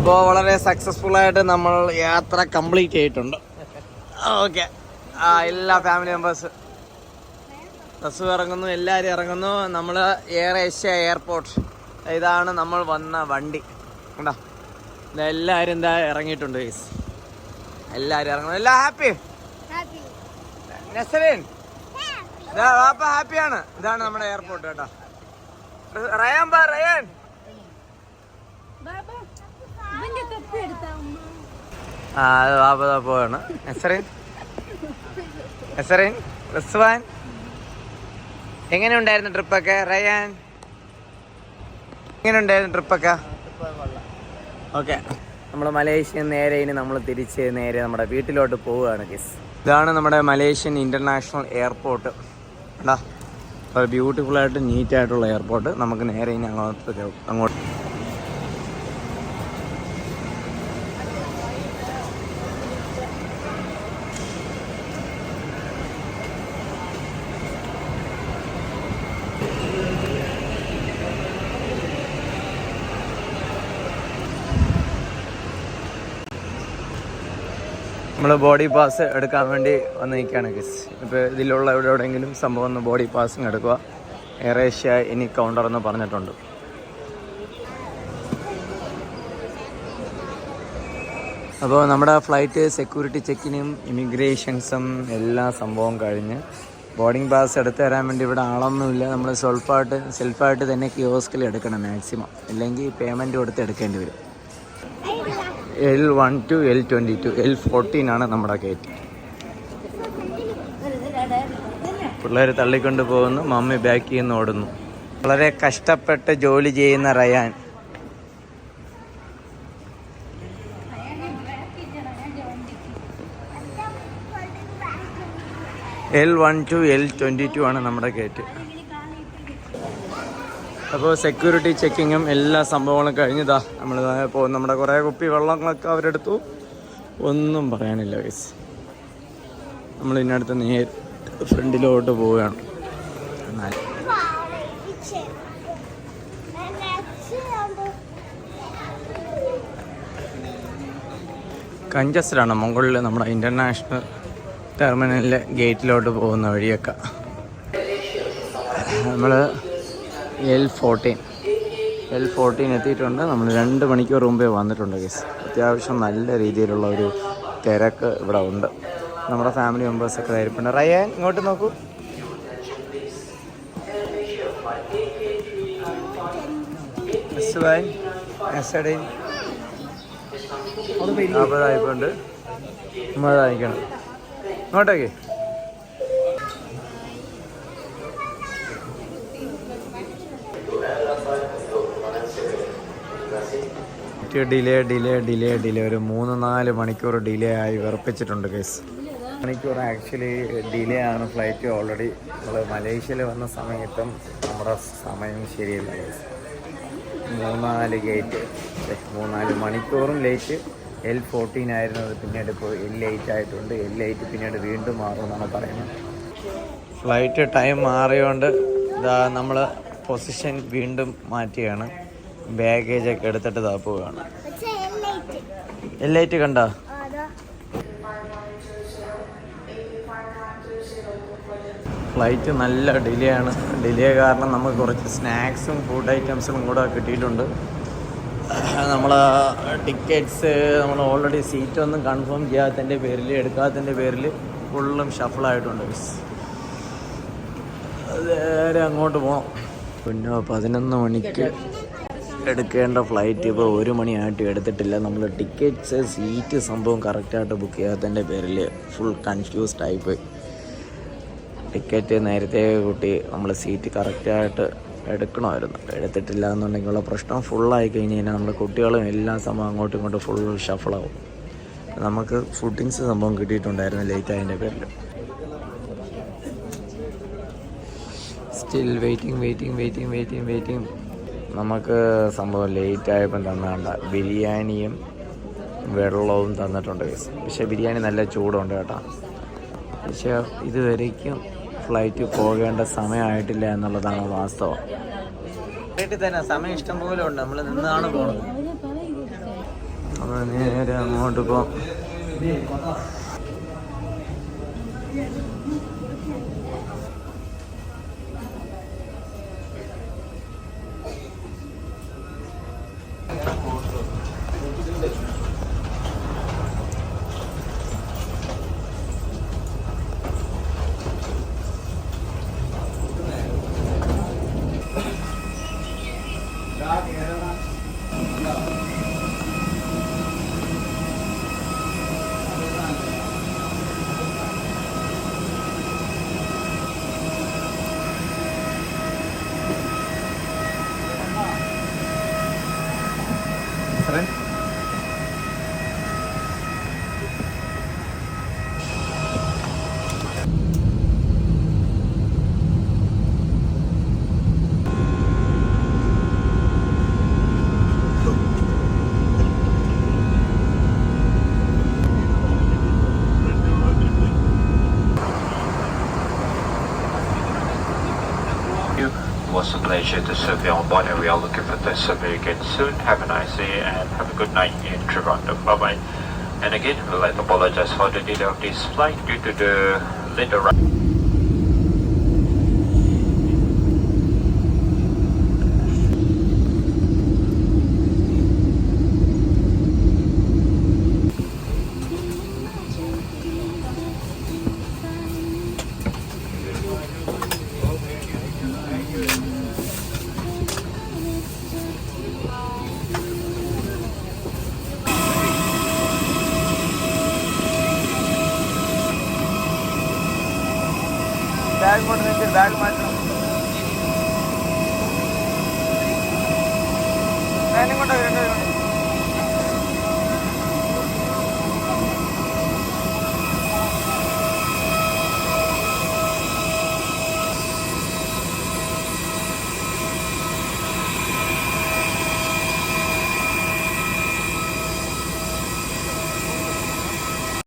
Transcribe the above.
അപ്പോൾ വളരെ സക്സസ്ഫുൾ ആയിട്ട് നമ്മൾ യാത്ര കംപ്ലീറ്റ് ചെയ്തിട്ടുണ്ട്. ഓക്കെ, എല്ലാ ഫാമിലി മെമ്പേഴ്സ് ബസ് ഇറങ്ങുന്നു, എല്ലാവരും ഇറങ്ങുന്നു. നമ്മൾ എയർ ഏഷ്യ എയർപോർട്ട്, ഇതാണ് നമ്മൾ വന്ന വണ്ടി. കണ്ടോ, എല്ലാവരും എന്താ ഇറങ്ങിയിട്ടുണ്ട് ഗൈസ്. എല്ലാവരും ഇറങ്ങുന്നു. എല്ലാം ഹാപ്പി? നസറീൻ വാപ്പ ഹാപ്പിയാണ്. ഇതാണ് നമ്മുടെ എയർപോർട്ട് കേട്ടോ. റയാൻ ബാ, റയാൻ വാപ്പ പോവാണ്. നസറീൻ, നസറീൻ, റിസ്വാൻ, എങ്ങനെയുണ്ടായിരുന്നു ട്രിപ്പൊക്കെ? റയാൻ, എങ്ങനെയുണ്ടായിരുന്നു ട്രിപ്പൊക്കെ? ഓക്കെ, നമ്മൾ മലേഷ്യ നേരെ ഇനി നമ്മൾ തിരിച്ച് നേരെ നമ്മുടെ വീട്ടിലോട്ട് പോവുകയാണ് ഗൈസ്. ഇതാണ് നമ്മുടെ മലേഷ്യൻ ഇൻ്റർനാഷണൽ എയർപോർട്ട്. കണ്ടാ, ബ്യൂട്ടിഫുള്ളായിട്ട് നീറ്റായിട്ടുള്ള എയർപോർട്ട്. നമുക്ക് നേരെ ഇനി അങ്ങോട്ട് നമ്മൾ ബോഡി പാസ് എടുക്കാൻ വേണ്ടി വന്ന് നിൽക്കുകയാണ് ഗൈസ്. ഇപ്പോൾ ഇതിലുള്ള എവിടെയെങ്കിലും സംഭവം ഒന്ന് ബോഡി പാസിങ് എടുക്കുക. എയർ ഏഷ്യ ഇനി കൗണ്ടർ എന്ന് പറഞ്ഞിട്ടുണ്ട്. അപ്പോൾ നമ്മുടെ ഫ്ലൈറ്റ് സെക്യൂരിറ്റി ചെക്കിനും ഇമിഗ്രേഷൻസും എല്ലാ സംഭവം കഴിഞ്ഞ് ബോർഡിംഗ് പാസ് എടുത്ത് തരാൻ വേണ്ടി ഇവിടെ ആളൊന്നുമില്ല. നമ്മൾ സെൽഫായിട്ട് തന്നെ കിയോസ്കിൽ എടുക്കണം മാക്സിമം, ഇല്ലെങ്കിൽ പേയ്മെൻറ്റ് കൊടുത്ത് എടുക്കേണ്ടി വരും. L1 to L22, L14 ആണ് നമ്മുടെ ഗേറ്റ്. പിള്ളേർ തള്ളിക്കൊണ്ട് പോകുന്നു, മമ്മി ബാക്കിൽ നിന്ന് ഓടുന്നു. വളരെ കഷ്ടപ്പെട്ട് ജോലി ചെയ്യുന്ന റയാൻ. L1 to L22 ആണ് നമ്മുടെ ഗേറ്റ്. അപ്പോൾ സെക്യൂരിറ്റി ചെക്കിങ്ങും എല്ലാ സംഭവങ്ങളും കഴിഞ്ഞതാ. നമ്മൾ ഇപ്പോൾ നമ്മുടെ കുറേ കുപ്പി വെള്ളങ്ങളൊക്കെ അവരെടുത്തു. ഒന്നും പറയാനില്ല ഗൈസ്. നമ്മൾ ഇതിനടുത്ത് നേരെ ഫ്രണ്ടിലോട്ട് പോവുകയാണ്. കഞ്ചസ്റ്റഡാണ് മുകളിൽ നമ്മുടെ ഇൻ്റർനാഷണൽ ടെർമിനലിലെ ഗേറ്റിലോട്ട് പോകുന്ന വഴിയൊക്കെ. നമ്മൾ L14 എത്തിയിട്ടുണ്ട്. നമ്മൾ 2 മണിക്കൂർ മുമ്പേ വന്നിട്ടുണ്ട് ഗൈസ്. അത്യാവശ്യം നല്ല രീതിയിലുള്ള ഒരു തിരക്ക് ഇവിടെ ഉണ്ട്. നമ്മുടെ ഫാമിലി മെമ്പേഴ്സൊക്കെ ആയിരിപ്പുണ്ട്. റയാൻ ഇങ്ങോട്ട് നോക്കൂ. അതായിപ്പോണ്ട് അയക്കണം ഇങ്ങോട്ടേക്ക്. ഡിലേ ഒരു 3-4 മണിക്കൂർ ഡിലേ ആയി വിറപ്പിച്ചിട്ടുണ്ട് ഗൈസ്. മണിക്കൂർ ആക്ച്വലി ഡിലേ ആണ് ഫ്ലൈറ്റ്. ഓൾറെഡി നമ്മൾ മലേഷ്യയിൽ വന്ന സമയത്തും നമ്മുടെ സമയം ശരിയല്ല ഗൈസ്. 3-4 മണിക്കൂറും ലേറ്റ്. L14 ആയിരുന്നത് പിന്നീട് ഇപ്പോൾ L8 ആയിട്ടുണ്ട്. L8 പിന്നീട് വീണ്ടും മാറുമെന്നാണ് പറയുന്നത്. ഫ്ലൈറ്റ് ടൈം മാറിയോണ്ട് ഇതാ നമ്മൾ പൊസിഷൻ വീണ്ടും മാറ്റിയാണ്. ബാഗേജൊക്കെ എടുത്തിട്ട് പോവുകയാണ്. L8 കണ്ടോ? ഫ്ലൈറ്റ് നല്ല ഡിലേ ആണ്. ഡിലേ കാരണം നമുക്ക് കുറച്ച് സ്നാക്സും ഫുഡ് ഐറ്റംസും കൂടെ കിട്ടിയിട്ടുണ്ട്. നമ്മൾ ടിക്കറ്റ്സ് നമ്മൾ ഓൾറെഡി സീറ്റൊന്നും കൺഫേം ചെയ്യാത്തതിൻ്റെ പേരിൽ എടുക്കാത്തതിൻ്റെ പേരിൽ ഫുള്ളും ഷഫിളായിട്ടുണ്ട്. നേരെ അങ്ങോട്ട് പോകണം. പിന്നെ 11 മണിക്ക് എടുക്കേണ്ട ഫ്ലൈറ്റ് ഇപ്പോൾ 1 മണിയായിട്ട് എടുത്തിട്ടില്ല. നമ്മൾ ടിക്കറ്റ്സ് സീറ്റ് സംഭവം കറക്റ്റായിട്ട് ബുക്ക് ചെയ്യാത്തതിൻ്റെ പേരിൽ ഫുൾ കൺഫ്യൂസ്ഡ് ആയിപ്പോയി. ടിക്കറ്റ് നേരത്തെ കൂട്ടി നമ്മൾ സീറ്റ് കറക്റ്റായിട്ട് എടുക്കണമായിരുന്നു. എടുത്തിട്ടില്ല എന്നുണ്ടെങ്കിലുള്ള പ്രശ്നം ഫുള്ളായി കഴിഞ്ഞ് കഴിഞ്ഞാൽ നമ്മൾ കുട്ടികളും എല്ലാ സംഭവം അങ്ങോട്ടും ഇങ്ങോട്ടും ഫുൾ ഷഫിളാവും. നമുക്ക് ഫുഡിങ്സ് സംഭവം കിട്ടിയിട്ടുണ്ടായിരുന്നു ലേറ്റ് ആയതിൻ്റെ പേരിൽ. Still waiting. നമുക്ക് സംഭവം ലേറ്റ് ആയപ്പം തന്നാണ്ട ബിരിയാണിയും വെള്ളവും തന്നിട്ടുണ്ട്. പക്ഷേ ബിരിയാണി നല്ല ചൂടുണ്ട് കേട്ടോ. പക്ഷേ ഇതുവരേക്കും ഫ്ലൈറ്റ് പോകേണ്ട സമയമായിട്ടില്ല എന്നുള്ളതാണ് വാസ്തവം. വീട്ടിൽ തന്നെ സമയം ഇഷ്ടം പോലെ ഉണ്ട്. നമ്മൾ നിന്നാണ് പോകുന്നത്. അപ്പോൾ നേരെ അങ്ങോട്ട് പോകാം. It was a pleasure to serve you on board, and we are looking forward to serve you again soon. Have a nice day and have a good night in Toronto. Bye bye. And again, we'd like to apologize for the delay of this flight due to the late arrival. Bag കൊണ്ട് വെച്ച് bag മാറ്റണം. ഞാനും കൊണ്ട് വരുന്നുണ്ട്.